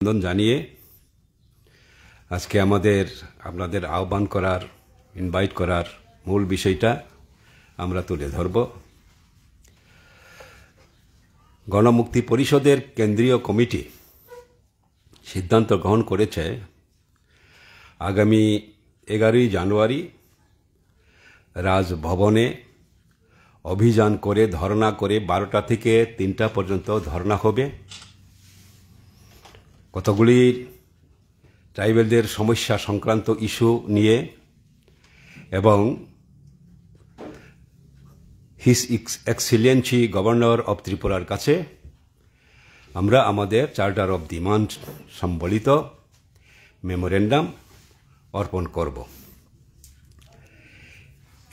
অভিনন্দন জানিয়ে আজকে আপনাদের আহ্বান করার ইনভাইট করার মূল বিষয়টা আমরা তুলে ধরব। গণমুক্তি পরিষদের কেন্দ্রীয় কমিটি সিদ্ধান্ত গ্রহণ করেছে আগামী 11ই জানুয়ারি রাজভবনে অভিযান করে ধর্ণা করে 12টা থেকে 3টা পর্যন্ত ধর্ণা হবে। কতগুলি ট্রাইবেলদের সমস্যা সংক্রান্ত ইস্যু নিয়ে এবং হিজ এক্সিলেন্সি গভর্নর অব ত্রিপুরার কাছে আমরা আমাদের চার্টার অব ডিমান্ড সম্বলিত মেমোরেন্ডাম অর্পণ করব।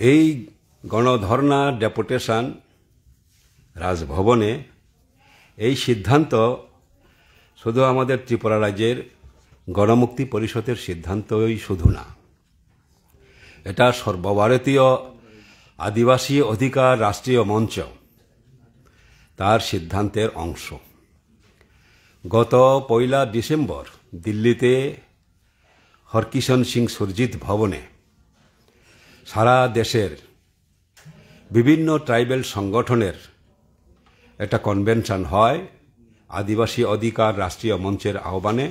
এই গণধর্ণা ডেপুটেশন রাজভবনে এই সিদ্ধান্ত শুধু আমাদের ত্রিপুরা রাজ্যের গণমুক্তি পরিষদের সিদ্ধান্তই শুধু না, এটা সর্বভারতীয় আদিবাসী অধিকার রাষ্ট্রীয় মঞ্চ তার সিদ্ধান্তের অংশ। গত 1 ডিসেম্বর দিল্লিতে হরকিষণ সিং সুরজিৎ ভবনে সারা দেশের বিভিন্ন ট্রাইবেল সংগঠনের একটা কনভেনশন হয় আদিবাসী অধিকার রাষ্ট্রীয় মঞ্চের আহ্বানে,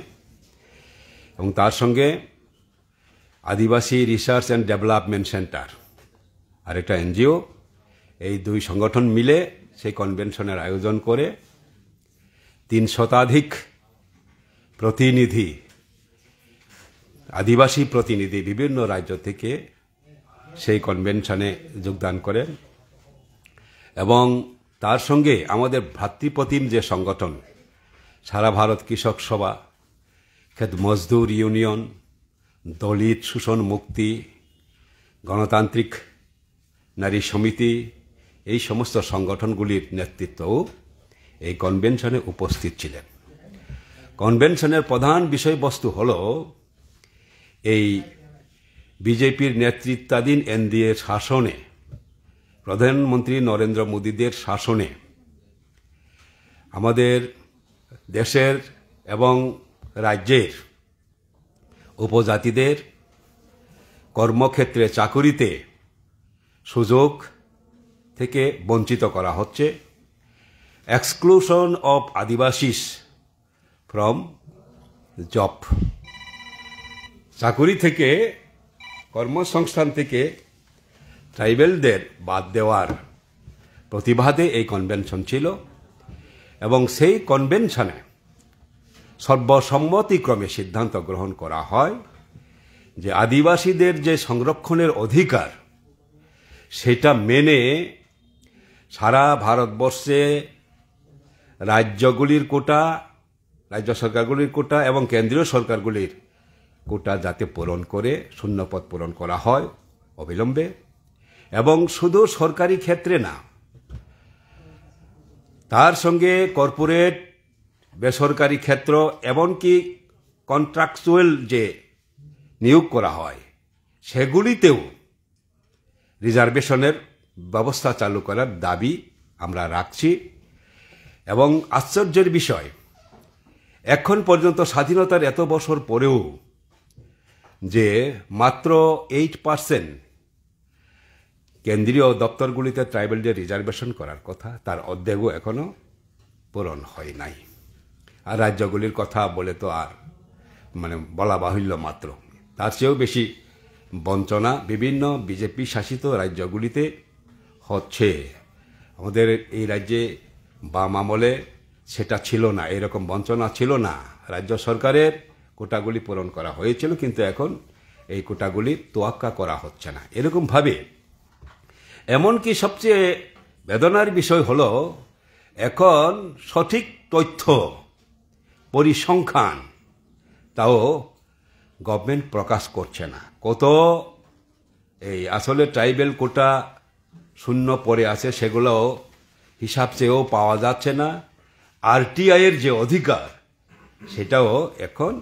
এবং তার সঙ্গে আদিবাসী রিসার্চ অ্যান্ড ডেভেলপমেন্ট সেন্টার আর একটা এনজিও, এই দুই সংগঠন মিলে সেই কনভেনশনের আয়োজন করে 3 শতাধিক প্রতিনিধি, আদিবাসী প্রতিনিধি বিভিন্ন রাজ্য থেকে সেই কনভেনশনে যোগদান করেন। এবং তার সঙ্গে আমাদের ভ্রাতৃপ্রতিম যে সংগঠন সারা ভারত কৃষক সভা, খেত মজদুর ইউনিয়ন, দলিত শোষণ মুক্তি, গণতান্ত্রিক নারী সমিতি, এই সমস্ত সংগঠনগুলির নেতৃত্বও এই কনভেনশনে উপস্থিত ছিলেন। কনভেনশনের প্রধান বিষয়বস্তু হল এই বিজেপির নেতৃত্বাধীন এনডিএ শাসনে, প্রধানমন্ত্রী নরেন্দ্র মোদীদের শাসনে আমাদের দেশের এবং রাজ্যের উপজাতিদের কর্মক্ষেত্রে চাকুরিতে সুযোগ থেকে বঞ্চিত করা হচ্ছে। এক্সক্লুশন অফ আদিবাসীস ফ্রম জব, চাকুরি থেকে, কর্মসংস্থান থেকে ট্রাইবেলদের বাদ দেওয়ার প্রতিবাদে এই কনভেনশন ছিল। এবং সেই কনভেনশনে সর্বসম্মতিক্রমে সিদ্ধান্ত গ্রহণ করা হয় যে আদিবাসীদের যে সংরক্ষণের অধিকার সেটা মেনে সারা ভারতবর্ষে রাজ্যগুলির কোটা, রাজ্য সরকারগুলির কোটা এবং কেন্দ্রীয় সরকারগুলির কোটা যাতে পূরণ করে শূন্যপদ পূরণ করা হয় অবিলম্বে, এবং শুধু সরকারি ক্ষেত্রে না, তার সঙ্গে কর্পোরেট, বেসরকারি ক্ষেত্র, এমনকি কন্ট্রাকচুয়াল যে নিয়োগ করা হয় সেগুলিতেও রিজার্ভেশনের ব্যবস্থা চালু করার দাবি আমরা রাখছি। এবং আশ্চর্যের বিষয়, এখন পর্যন্ত স্বাধীনতার এত বছর পরেও যে মাত্র 8% কেন্দ্রীয় দপ্তরগুলিতে ট্রাইবেলদের রিজার্ভেশন করার কথা, তার অর্ধেকও এখনো পূরণ হয় নাই। আর রাজ্যগুলির কথা বলে তো আর বলা বাহুল্য মাত্র, তার চেয়েও বেশি বঞ্চনা বিভিন্ন বিজেপি শাসিত রাজ্যগুলিতে হচ্ছে। আমাদের এই রাজ্যে বাম আমলে সেটা ছিল না, এরকম বঞ্চনা ছিল না। রাজ্য সরকারের কোটাগুলি পূরণ করা হয়েছিল, কিন্তু এখন এই কোটাগুলি তোয়াক্কা করা হচ্ছে না। এরকমভাবে এমনকি সবচেয়ে বেদনার বিষয় হল এখন সঠিক তথ্য পরিসংখ্যান তাও গভর্নমেন্ট প্রকাশ করছে না। কত এই আসলে ট্রাইবেল কোটা শূন্য পড়ে আছে সেগুলো হিসাব চেয়েও পাওয়া যাচ্ছে না। আরটিআই এর যে অধিকার সেটাও এখন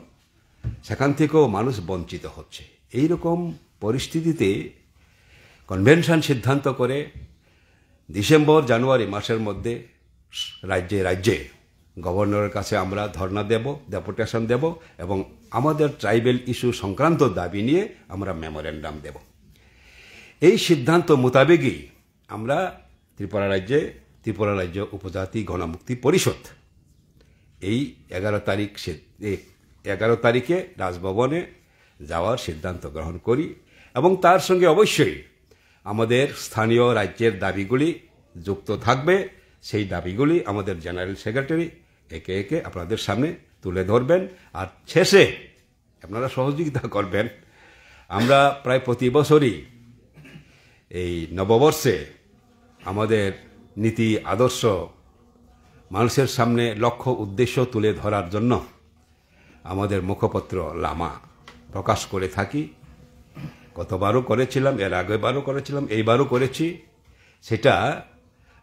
সেখান থেকেও মানুষ বঞ্চিত হচ্ছে। এই রকম পরিস্থিতিতে কনভেনশন সিদ্ধান্ত করে ডিসেম্বর জানুয়ারি মাসের মধ্যে রাজ্যে রাজ্যে গভর্নরের কাছে আমরা ধর্ণা দেব, ডেপুটেশন দেব এবং আমাদের ট্রাইবেল ইস্যু সংক্রান্ত দাবি নিয়ে আমরা মেমোরেন্ডাম দেব। এই সিদ্ধান্ত মোতাবেকই আমরা ত্রিপুরা রাজ্য উপজাতি গণমুক্তি পরিষদ এই 11 তারিখে রাজভবনে যাওয়ার সিদ্ধান্ত গ্রহণ করি এবং তার সঙ্গে অবশ্যই আমাদের স্থানীয় রাজ্যের দাবিগুলি যুক্ত থাকবে। সেই দাবিগুলি আমাদের জেনারেল সেক্রেটারি একে একে আপনাদের সামনে তুলে ধরবেন আর শেষে আপনারা সহযোগিতা করবেন। আমরা প্রায় প্রতি বছরই এই নববর্ষে আমাদের নীতি আদর্শ মানুষের সামনে লক্ষ্য উদ্দেশ্য তুলে ধরার জন্য আমাদের মুখপত্র লামা প্রকাশ করে থাকি। গতবারও করেছিলাম, এর আগেবারও করেছিলাম, এইবারও করেছি। সেটা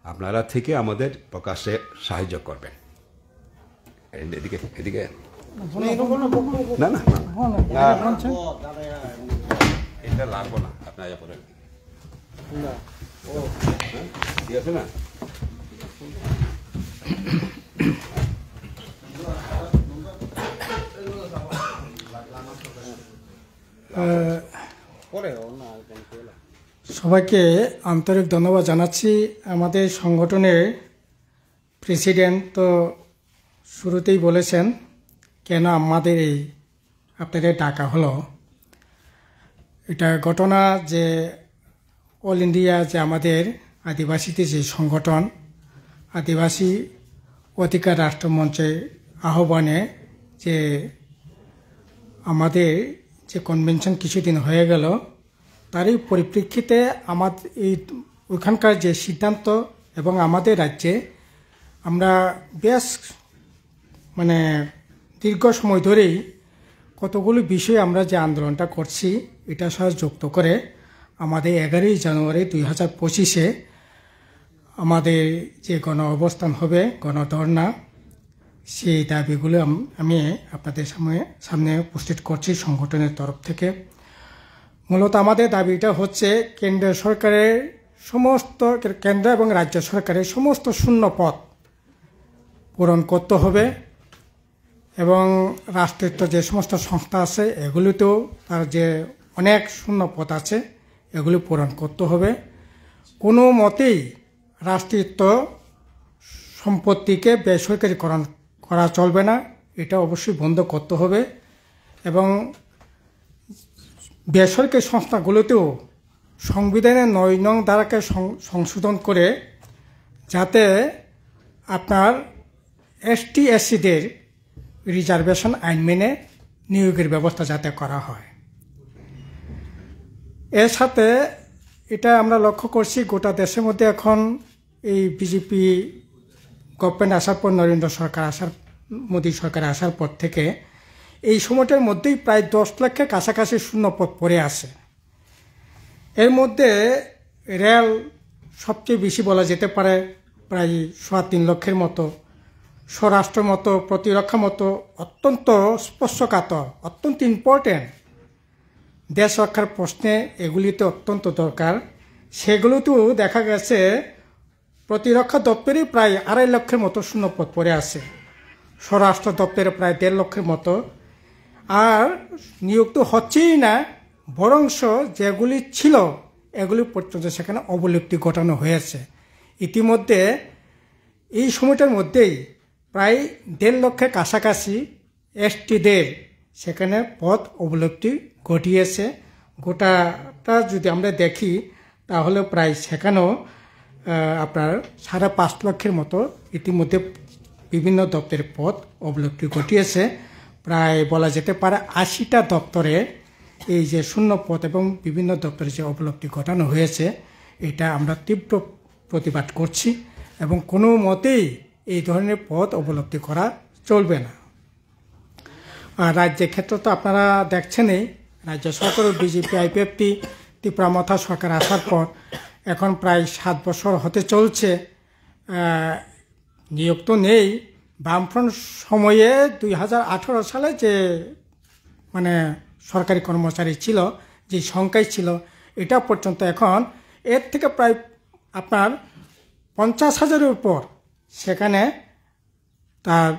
আপনারা থেকে আমাদের প্রকাশে সাহায্য করবেন। এদিকে এদিকে না না এটা লাগবো না, আপনার পরে ঠিক আছে না। সবাইকে আন্তরিক ধন্যবাদ জানাচ্ছি। আমাদের সংগঠনের প্রেসিডেন্ট তো শুরুতেই বলেছেন কেন আমাদের এই আপনাদের ডাকা হলো। এটা ঘটনা যে অল ইন্ডিয়া যে আমাদের আদিবাসীদের যে সংগঠন আদিবাসী অধিকার রাষ্ট্রমঞ্চের আহ্বানে যে আমাদের যে কনভেনশন কিছুদিন হয়ে গেল, তারই পরিপ্রেক্ষিতে আমাদের এই ওইখানকার যে সিদ্ধান্ত এবং আমাদের রাজ্যে আমরা বেশ দীর্ঘ সময় ধরেই কতগুলো বিষয়ে আমরা যে আন্দোলনটা করছি এটা সাথে যুক্ত করে আমাদের 11ই জানুয়ারি 2025 আমাদের যে গণ অবস্থান হবে, গণধর্ণা, সেই দাবিগুলো আমি আপনাদের সামনে উপস্থিত করছি সংগঠনের তরফ থেকে। মূলত আমাদের দাবিটা হচ্ছে কেন্দ্র এবং রাজ্য সরকারের সমস্ত শূন্য পদ পূরণ করতে হবে এবং রাষ্ট্রায়ত্ত যে সমস্ত সংস্থা আছে এগুলিতেও তার যে অনেক শূন্য পদ আছে এগুলি পূরণ করতে হবে। কোনো মতেই রাষ্ট্রায়ত্ত সম্পত্তিকে বেসরকারীকরণ করা চলবে না, এটা অবশ্যই বন্ধ করতে হবে এবং বেসরকারি সংস্থাগুলোতেও সংবিধানের 9 নং ধারাকে সংশোধন করে যাতে আপনার এসটি এসসিদের রিজার্ভেশন আইন মেনে নিয়োগের ব্যবস্থা যাতে করা হয়। এর সাথে এটা আমরা লক্ষ্য করছি গোটা দেশের মধ্যে এখন এই বিজেপি গভর্নমেন্ট আসার পর, মোদী সরকার আসার পর থেকে এই সময়টার মধ্যেই প্রায় 10 লাখের কাছাকাছি শূন্য পদ পড়ে আছে। এর মধ্যে রেল সবচেয়ে বেশি বলা যেতে পারে, প্রায় 3.25 লক্ষের মতো, স্বরাষ্ট্র মতো, প্রতিরক্ষা মতো অত্যন্ত স্পর্শকাতর, অত্যন্ত ইম্পর্টেন্ট দেশ রক্ষার প্রশ্নে এগুলিতে অত্যন্ত দরকার। সেগুলোতেও দেখা গেছে প্রতিরক্ষা দপ্তরে প্রায় 2.5 লক্ষের মতো শূন্যপদ পড়ে আছে, স্বরাষ্ট্র দপ্তরে প্রায় 1.5 লক্ষের মতো। আর নিয়োগ তো হচ্ছেই না, বরংশ যেগুলি ছিল এগুলি পর্যন্ত সেখানে অবলুপ্তি ঘটানো হয়েছে। ইতিমধ্যে এই সময়টার মধ্যেই প্রায় 1.5 লক্ষের কাছাকাছি এসটিদের সেখানে পদ অবলুপ্তি ঘটিয়েছে। গোটাটা যদি আমরা দেখি তাহলে প্রায় সেখানেও আপনার 5.5 লক্ষের মতো ইতিমধ্যে বিভিন্ন দপ্তরের পদ অবলুপ্তি ঘটিয়েছে। প্রায় বলা যেতে পারে 80টা দপ্তরে এই যে শূন্য পদ এবং বিভিন্ন দপ্তরে যে অবলুপ্তি ঘটানো হয়েছে এটা আমরা তীব্র প্রতিবাদ করছি এবং কোনো মতেই এই ধরনের পদ অবলুপ্তি করা চলবে না। আর রাজ্যের ক্ষেত্রে তো আপনারা দেখছেনই, রাজ্য সরকার বিজেপি আইপিএফটি ত্রিপুরা মাথা সরকার আসার পর এখন প্রায় 7 বছর হতে চলছে, নিয়োগ তো নেই। বামফ্রন্ট সময়ে 2018 সালে যে সরকারি কর্মচারী ছিল, যে সংখ্যাই ছিল, এটা পর্যন্ত এখন এর থেকে প্রায় আপনার 50,000-এর উপর সেখানে তার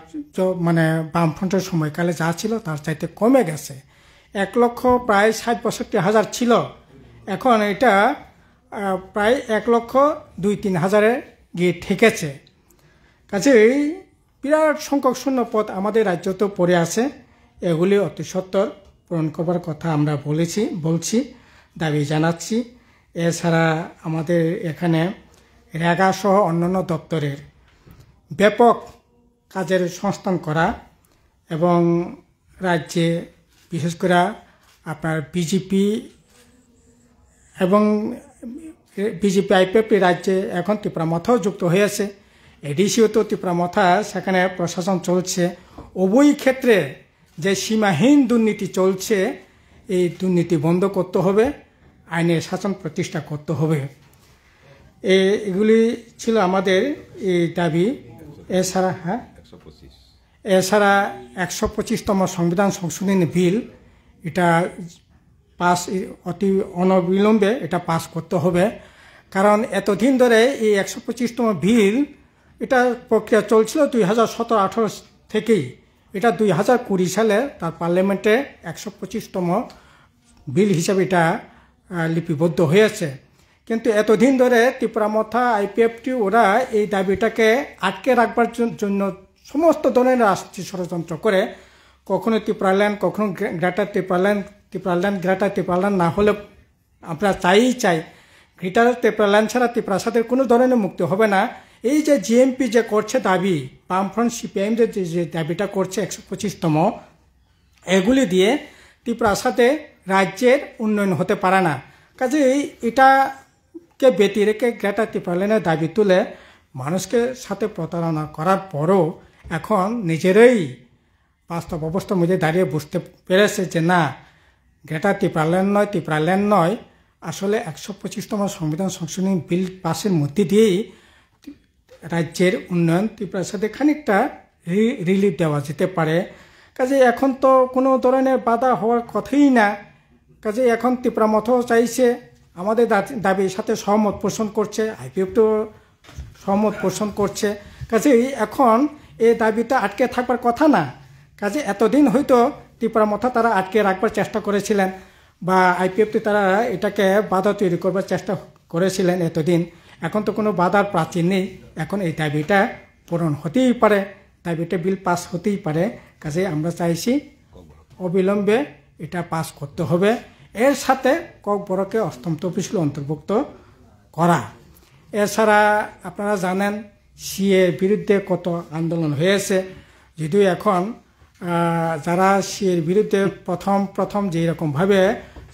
মানে বামফ্রন্টের সময়কালে যা ছিল তার চাইতে কমে গেছে। 1,60,65,000 ছিল, এখন এটা প্রায় 1,02,000-3,000-এ গিয়ে ঠেকেছে। কাজেই বিরাট সংখ্যক শূন্য পদ আমাদের রাজ্যতেও পড়ে আছে। এগুলি অতি সত্বর পূরণ করবার কথা আমরা বলছি, দাবি জানাচ্ছি। এছাড়া আমাদের এখানে রেগা সহ অন্যান্য দপ্তরের ব্যাপক কাজের সংস্থান করা এবং রাজ্যে বিশেষ করে আপনার বিজেপি এবং বিজেপি আইপিএফটি রাজ্যে এখন তীব্রামথাও যুক্ত হয়েছে। এডিসিও তো তীব্রামথা, সেখানে প্রশাসন চলছে। উভয় ক্ষেত্রে যে সীমাহীন দুর্নীতি চলছে, এই দুর্নীতি বন্ধ করতে হবে, আইনের শাসন প্রতিষ্ঠা করতে হবে। এগুলি ছিল আমাদের এই দাবি। এছাড়া এছাড়া 125তম সংবিধান সংশোধনী বিল, এটা পাস অতি অনবিলম্বে এটা পাস করতে হবে। কারণ এতদিন ধরে এই 125তম বিল এটা প্রক্রিয়া চলছিল 2017-18 থেকেই। এটা 2020 সালে তার পার্লামেন্টে 125তম বিল হিসাবে এটা লিপিবদ্ধ হয়েছে। কিন্তু এতদিন ধরে তীব্রামথা আইপিএফটি ওরা এই দাবিটাকে আটকে রাখবার জন্য সমস্ত ধরনের রাজনীতি ষড়যন্ত্র করে, কখনো ত্রিপুরাল্যান্ড, কখনো গ্রেটার ত্রিপুরাল্যান্ড না হলে আমরা চাই গ্রেটার ত্রিপুরাল্যান্ড ছাড়া ত্রিপুরাসাদের কোনো ধরনের মুক্তি হবে না। এই যে জিএমপি যে করছে দাবি, বামফ্রন্ট সিপিআইএম যে দাবিটা করছে 125তম, এগুলি দিয়ে ত্রিপুরাসাদে রাজ্যের উন্নয়ন হতে পারে না। কাজেই এটাকে ব্যতি রেখে গ্রেটার ত্রিপুরাল্যান্ডের দাবি তুলে মানুষকে সাথে প্রতারণা করার পরও এখন নিজেরাই বাস্তব অবস্থার মধ্যে দাঁড়িয়ে বুঝতে পেরেছে যে না, গ্রেটার ত্রিপুরাল্যান্ড নয়, আসলে 125তম সংবিধান সংশোধনী বিল পাসের মধ্যে দিয়েই রাজ্যের উন্নয়ন ত্রিপুরার সাথে খানিকটা রিলিফ দেওয়া যেতে পারে। কাজে এখন তো কোনো ধরনের বাধা হওয়ার কথাই না। কাজে এখন ত্রিপুরামথাও চাইছে, আমাদের দাবির সাথে সহমত পোষণ করছে, আইপিএফ তো সহমত পোষণ করছে। কাজেই এখন এই দাবিটা আটকে থাকবার কথা না। কাজে এতদিন হয়তো ত্রিপুরামথা তারা আটকে রাখবার চেষ্টা করেছিলেন, বা আইপিএফটি তারা এটাকে বাধা তৈরি করবার চেষ্টা করেছিলেন এতদিন। এখন তো কোনো বাধার প্রাচীর নেই, এখন এই দাবিটা পূরণ হতেই পারে, দাবিটা বিল পাস হতেই পারে। কাজে আমরা চাইছি অবিলম্বে এটা পাস করতে হবে। এর সাথে ককবরকে অষ্টম তফসিলে অন্তর্ভুক্ত করা। এছাড়া আপনারা জানেন সিএ বিরুদ্ধে কত আন্দোলন হয়েছে, যদিও এখন যারা সিএর বিরুদ্ধে প্রথম যেরকমভাবে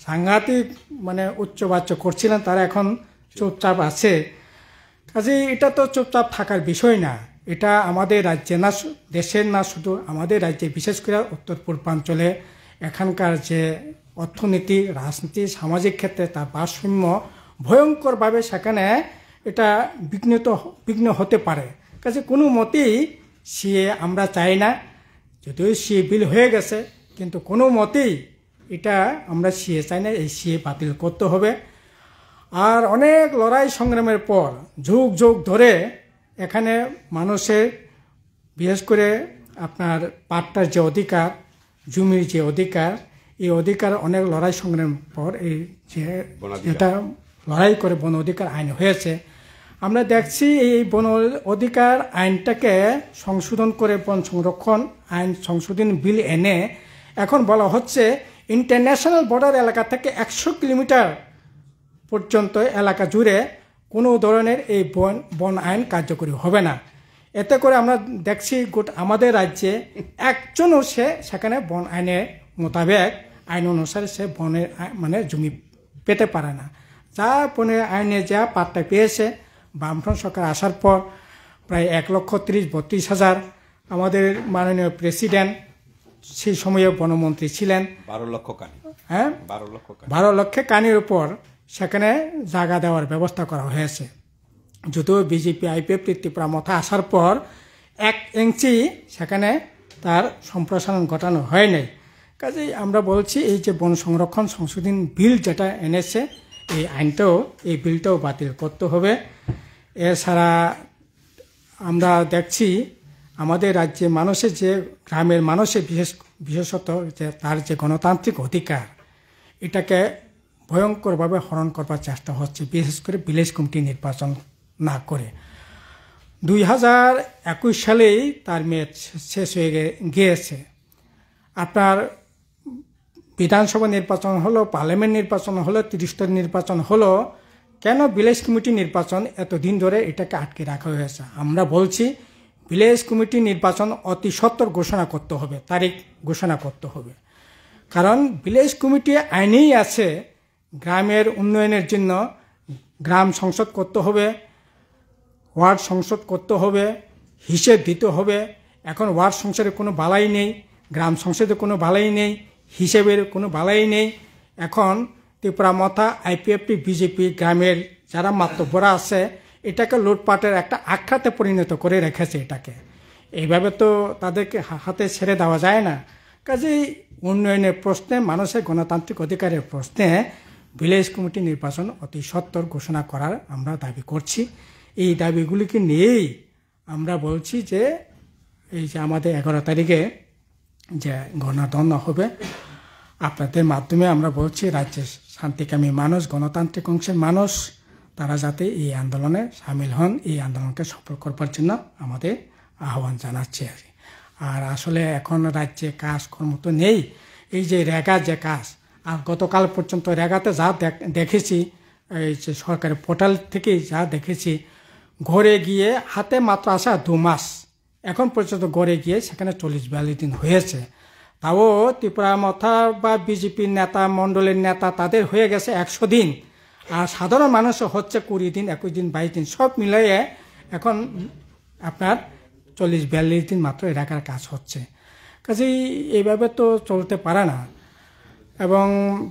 সাংঘাতিক মানে উচ্চবাচ্য করছিলেন, তারা এখন চুপচাপ আছে। কাজে এটা তো চুপচাপ থাকার বিষয় না। এটা আমাদের রাজ্যে না, দেশের না, শুধু আমাদের রাজ্যে, বিশেষ করে উত্তর পূর্বাঞ্চলে এখানকার যে অর্থনীতি, রাজনীতি, সামাজিক ক্ষেত্রে তার ভারসাম্য ভয়ঙ্করভাবে সেখানে এটা বিঘ্ন হতে পারে। কাজে কোনো মতেই সিএ আমরা চাই না। যদিও সিএ বিল হয়ে গেছে, কিন্তু কোনো মতেই এটা আমরা সিএ চাই না। এই সিএ বাতিল করতে হবে। আর অনেক লড়াই সংগ্রামের পর যুগ ধরে এখানে মানুষের, বিশেষ করে আপনার পাট্টার যে অধিকার, জমির যে অধিকার, এই অধিকার অনেক লড়াই সংগ্রামের পর এই যে এটা লড়াই করে বন অধিকার আইন হয়েছে। আমরা দেখছি এই বন অধিকার আইনটাকে সংশোধন করে বন সংরক্ষণ আইন সংশোধন বিল এনে এখন বলা হচ্ছে ইন্টারন্যাশনাল বর্ডার এলাকা থেকে 100 কিলোমিটার পর্যন্ত এলাকা জুড়ে কোনো ধরনের এই বন আইন কার্যকরী হবে না। এতে করে আমরা দেখছি আমাদের রাজ্যে একজনও সেখানে বন আইনের মোতাবেক আইন অনুসারে সে বনের মানে জমি পেতে পারে না। যা বনের আইনে যা পাট্টা পেয়েছে বামফ্রন্ট সরকার আসার পর প্রায় 1,30,32,000। আমাদের মাননীয় প্রেসিডেন্ট সেই সময়ে বনমন্ত্রী ছিলেন। 12 লক্ষ কানি, হ্যাঁ 12 লক্ষ কানির উপর সেখানে জায়গা দেওয়ার ব্যবস্থা করা হয়েছে। যদিও বিজেপি আইপিএফ ত্রিপুরামথা আসার পর 1 ইঞ্চি সেখানে তার সম্প্রসারণ ঘটানো হয় নাই। কাজেই আমরা বলছি এই যে বন সংরক্ষণ সংশোধন বিল যেটা এনেছে, এই বিলটাও বাতিল করতে হবে। এছাড়া আমরা দেখছি আমাদের রাজ্যে মানুষের যে গ্রামের মানুষের বিশেষত যে তার যে গণতান্ত্রিক অধিকার এটাকে ভয়ঙ্করভাবে হরণ করবার চেষ্টা হচ্ছে, বিশেষ করে ভিলেজ কমিটি নির্বাচন না করে। 2021 সালেই তার মেয়াদ শেষ হয়ে গিয়েছে। আপনার বিধানসভা নির্বাচন হলো, পার্লামেন্ট নির্বাচন হলো, 30টা নির্বাচন হলো, কেন ভিলেজ কমিটি নির্বাচন এতদিন ধরে এটাকে আটকে রাখা হয়েছে? আমরা বলছি ভিলেজ কমিটি নির্বাচন অতি সত্বর ঘোষণা করতে হবে, তারিখ ঘোষণা করতে হবে। কারণ ভিলেজ কমিটি আইনেই আছে গ্রামের উন্নয়নের জন্য গ্রাম সংসদ করতে হবে, ওয়ার্ড সংসদ করতে হবে, হিসেব দিতে হবে। এখন ওয়ার্ড সংসদের কোনো বালাই নেই, গ্রাম সংসদের কোনো বালাই নেই, হিসেবের কোনো বালাই নেই। এখন ত্রিপুরা মথা, আইপিএফটি, বিজেপি গ্রামের যারা মাতব্বরা আছে এটাকে লুটপাটের একটা আখ্যাতে পরিণত করে রেখেছে। এটাকে এইভাবে তো তাদেরকে হাতে ছেড়ে দেওয়া যায় না। কাজেই উন্নয়নের প্রশ্নে, মানুষের গণতান্ত্রিক অধিকারের প্রশ্নে ভিলেজ কমিটি নির্বাচন অতি সত্বর ঘোষণা করার আমরা দাবি করছি। এই দাবিগুলিকে নিয়েই আমরা বলছি যে এই যে আমাদের 11 তারিখে যে গণধন্য হবে, আপনাদের মাধ্যমে আমরা বলছি রাজ্যের শান্তিকামী মানুষ, গণতান্ত্রিক অংশের মানুষ তারা যাতে এই আন্দোলনে সামিল হন, এই আন্দোলনকে সফল করবার জন্য আমাদের আহ্বান জানাচ্ছি। আর আসলে এখন রাজ্যে কাজকর্ম তো নেই, এই যে রেগা যে কাজ, আর গতকাল পর্যন্ত রেগাতে যা দেখেছি, এই যে সরকারি পোর্টাল থেকে যা দেখেছি, ঘরে গিয়ে হাতে মাত্র আসা 2 মাস, এখন পর্যন্ত ঘরে গিয়ে সেখানে 40-42 দিন হয়েছে। তাও ত্রিপুরা মথা বা বিজেপির নেতা মণ্ডলের নেতা তাদের হয়ে গেছে 100 দিন, আর সাধারণ মানুষও হচ্ছে 20 দিন, 21 দিন, 22 দিন, সব মিলিয়ে এখন আপনার 40-42 দিন মাত্র এলাকার কাজ হচ্ছে। কাজেই এইভাবে তো চলতে পারে না। এবং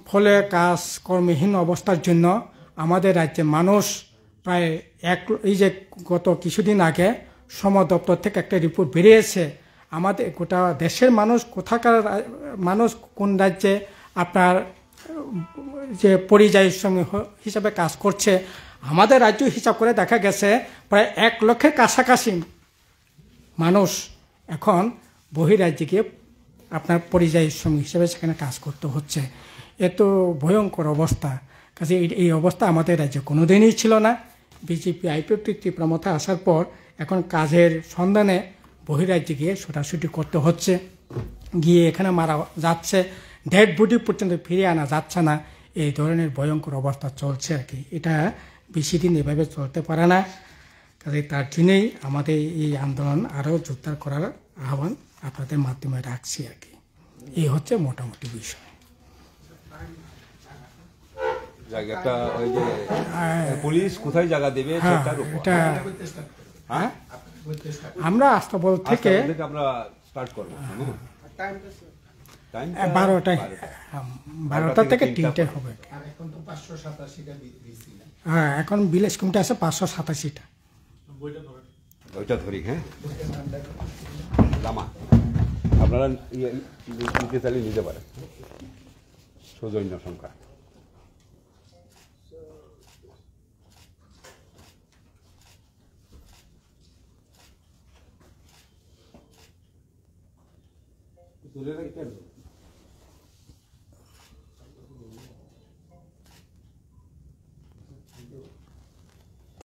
ফলে কাজ কর্মহীন অবস্থার জন্য আমাদের রাজ্যে মানুষ প্রায় এই যে গত কিছুদিন আগে শ্রম দপ্তর থেকে একটা রিপোর্ট বেরিয়েছে, আমাদের গোটা দেশের মানুষ কোথাকার মানুষ কোন রাজ্যে আপনার যে পরিযায়ী শ্রমিক হিসাবে কাজ করছে, আমাদের রাজ্য হিসাব করে দেখা গেছে প্রায় 1 লক্ষের কাছাকাছি মানুষ এখন বহিরাজ্যে গিয়ে আপনার পরিযায়ী শ্রমিক হিসেবে সেখানে কাজ করতে হচ্ছে। এত ভয়ঙ্কর অবস্থা। কাজে এই অবস্থা আমাদের রাজ্যে কোনোদিনই ছিল না। বিজেপি আইপিএফটি ত্রিপুরা মথা আসার পর এখন কাজের সন্ধানে বহিরাজ্যে গিয়ে ছোটাছুটি করতে হচ্ছে, গিয়ে এখানে মারা যাচ্ছে, ডেড বডি পর্যন্ত ফিরিয়ে আনা যাচ্ছে না। এই ধরনের ভয়ঙ্কর অবস্থা চলছে আর কি। এটা বেশি দিন এভাবে চলতে পারে না। কাজে তার জন্যই আমাদের এই আন্দোলন আরও জোরদার করার আহ্বান আপনাদের মাধ্যমে রাখছি আর কি। এই হচ্ছে মোটামুটি বিষয়। জায়গাটা ওই যে পুলিশ কোথায় জায়গা দেবে সেটার উপর। এটা আমরা আস্তাবল থেকে আমরা স্টার্ট করব। 12টা থেকে 3টে হবে। হ্যাঁ, এখন ভিলেজ কমিটি আছে 587টা। ওইটা ধরি। হ্যাঁ, লামা আপনারা নিতে চাইলে নিতে পারেন, সৌজন্য সংখ্যা। তুলে রাখতে